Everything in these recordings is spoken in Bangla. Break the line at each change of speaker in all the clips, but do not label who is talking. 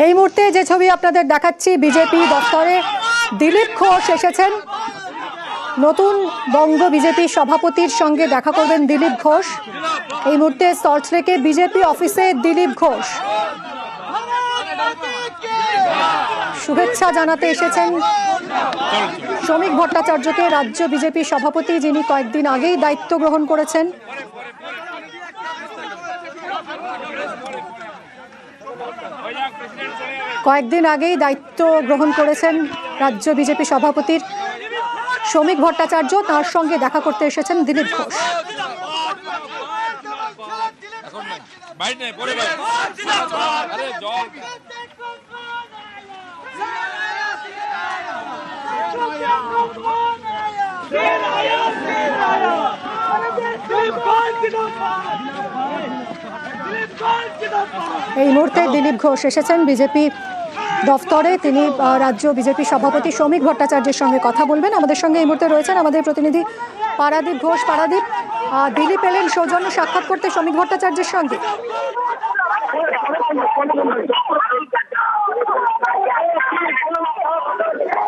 এই মুহূর্তে যে ছবি আপনাদের দেখাচ্ছি, বিজেপি দফতরে দিলীপ ঘোষ এসেছেন। নতুন বঙ্গ বিজেপি সভাপতির সঙ্গে দেখা করবেন দিলীপ ঘোষ। এই মুহূর্তে সল্টলেকে বিজেপি অফিসে দিলীপ ঘোষ শুভেচ্ছা জানাতে এসেছেন শ্রমিক ভট্টাচার্যকে, রাজ্য বিজেপি সভাপতি, যিনি কয়েকদিন আগেই দায়িত্ব গ্রহণ করেছেন। কয়েকদিন আগেই দায়িত্ব গ্রহণ করেছেন রাজ্য বিজেপি সভাপতির শ্রমিক ভট্টাচার্য, তার সঙ্গে দেখা করতে এসেছেন দিলীপ ঘোষ। এই মুহূর্তে দিলীপ ঘোষ এসেছেন বিজেপি দফতরে। তিনি রাজ্য বিজেপি সভাপতি শ্রমিক ভট্টাচার্যের সঙ্গে কথা বলবেন। আমাদের সঙ্গে এই মুহূর্তে রয়েছেন আমাদের প্রতিনিধি পারাদীপ ঘোষ। পারাদীপ, দিলীপ এলেন সৌজন্য সাক্ষাৎ করতে শ্রমিক ভট্টাচার্যের সঙ্গে।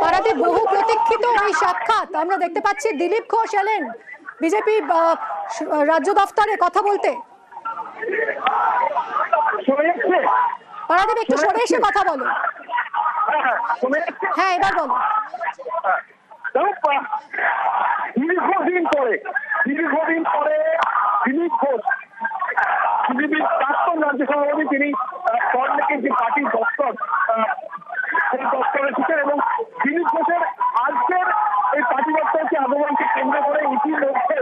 পারাদীপ, বহু প্রতীক্ষিত এই সাক্ষাৎ আমরা দেখতে পাচ্ছি। দিলীপ ঘোষ এলেন বিজেপি রাজ্য দফতরে কথা বলতে। পারাদীপ, একটু সরে এসে কথা বলো। হ্যাঁ, এবার বলো।
দীর্ঘদিন পরে দিলীপ ঘোষ বিজেপির প্রাক্তন রাজ্য সভাপতি, তিনি সল্টলেকের যে পার্টির দপ্তর সেই দপ্তরে এসেছেন এবং দিলীপ ঘোষের আজকের এই পার্টি দপ্তরকে আগমনকে কেন্দ্র করে ইতিমধ্যে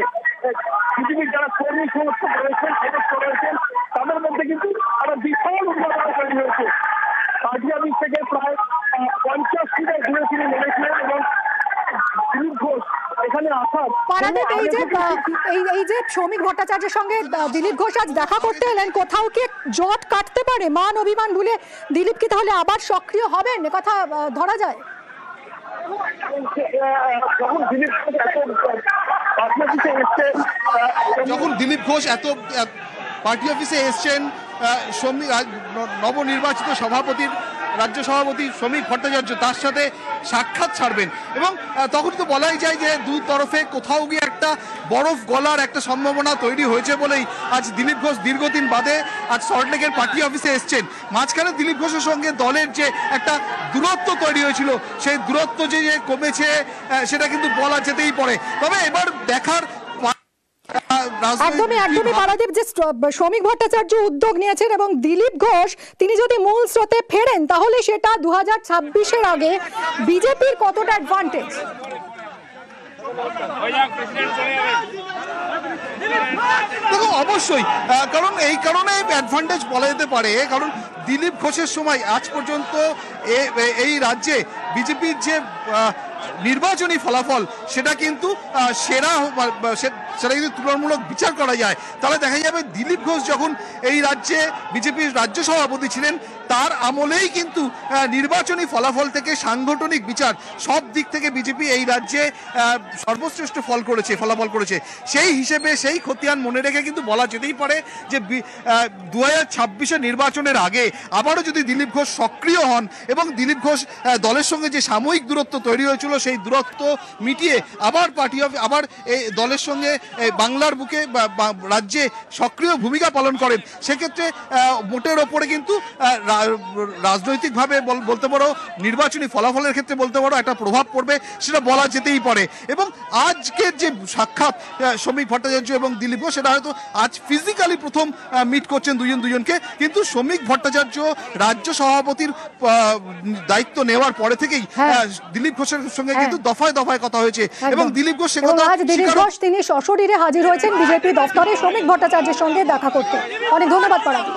বিজেপির যারা কর্মী সমস্ত রয়েছেন, সদস্য রয়েছেন, তাদের মধ্যে কিন্তু একটা বিশাল উন্মাদনা তৈরি হয়েছে। পার্টি অফিস থেকে প্রায় 50 মিটার দূরে তিনি নেমেছিলেন এবং দিলীপ ঘোষ এখানে আসার।
পারাদীপ, এই যে শ্রমিক ভট্টাচার্যের সঙ্গে দিলীপ ঘোষ আজ দেখা করতে এলেন, কোথাও কি জট কাটতে পারে? মান অভিমান ভুলে দিলীপ কি তাহলে আবার সক্রিয় হবেন, কথা ধরা যায়?
যখন দিলীপ ঘোষ এত পার্টি অফিসে এসছেন, নবনির্বাচিত সভাপতির রাজ্য সভাপতি শ্রমিক ভট্টাচার্য তার সাথে সাক্ষাৎ ছাড়বেন এবং তখন তো বলাই যায় যে দুই তরফে কোথাও গিয়ে একটা বরফ গলার একটা সম্ভাবনা তৈরি হয়েছে বলেই আজ দিলীপ ঘোষ দীর্ঘদিন বাদে আজ সল্টলেকের পার্টি অফিসে এসছেন। মাঝখানে দিলীপ ঘোষের সঙ্গে দলের যে একটা দূরত্ব তৈরি হয়েছিল, সেই দূরত্ব যে কমেছে সেটা কিন্তু বলা যেতেই পারে। তবে এবার দেখার
একদমই পারাদীপ, যে শ্রমিক ভট্টাচার্য উদ্যোগ নিয়েছেন এবং দিলীপ ঘোষ তিনি যদি মূল স্রোতে ফেরেন, তাহলে সেটা 2026-এর আগে বিজেপির কতটা অ্যাডভান্টেজ?
দেখো, অবশ্যই, কারণ এই কারণে অ্যাডভান্টেজ বলা যেতে পারে, কারণ দিলীপ ঘোষের সময় আজ পর্যন্ত এই রাজ্যে বিজেপির যে নির্বাচনী ফলাফল সেটা কিন্তু সেটা কিন্তু তুলনামূলক বিচার করা যায়। তাহলে দেখা যাবে দিলীপ ঘোষ যখন এই রাজ্যে বিজেপির রাজ্য সভাপতি ছিলেন, তার আমলেই কিন্তু নির্বাচনী ফলাফল থেকে সাংগঠনিক বিচার সব দিক থেকে বিজেপি এই রাজ্যে সর্বশ্রেষ্ঠ ফলাফল করেছে। সেই হিসেবে সেই খতিয়ান মনে রেখে কিন্তু বলা যেতেই পারে যে 2026-এর নির্বাচনের আগে আবারও যদি দিলীপ ঘোষ সক্রিয় হন এবং দিলীপ ঘোষ দলের সঙ্গে যে সাময়িক দূরত্ব তৈরি হয়েছিল সেই দূরত্ব মিটিয়ে আবার আবার এই দলের সঙ্গে বাংলার বুকে রাজ্যে সক্রিয় ভূমিকা পালন করেন, সেক্ষেত্রে ভোটের ওপরে কিন্তু রাজনৈতিকভাবে বলতে পারো, নির্বাচনী ফলাফলের ক্ষেত্রে বলতে পারো একটা প্রভাব পড়বে, সেটা বলা যেতেই পারে। এবং আজকের যে সাক্ষাৎ শ্রমিক ভট্টাচার্য এবং দিলীপ ঘোষ, সেটা হয়তো আজ ফিজিক্যালি প্রথম মিট করছেন দুজনকে, কিন্তু শ্রমিক ভট্টাচার্য রাজ্য সভাপতির দায়িত্ব নেওয়ার পরে থেকেই দিলীপ ঘোষের সঙ্গে কিন্তু দফায় দফায় কথা হয়েছে এবং দিলীপ ঘোষ
দিলীপ ঘোষ তিনি সশরীরে হাজির হয়েছেন বিজেপি দফতরে শ্রমিক ভট্টাচার্যের সঙ্গে দেখা করতে। অনেক ধন্যবাদ পারাদীপ।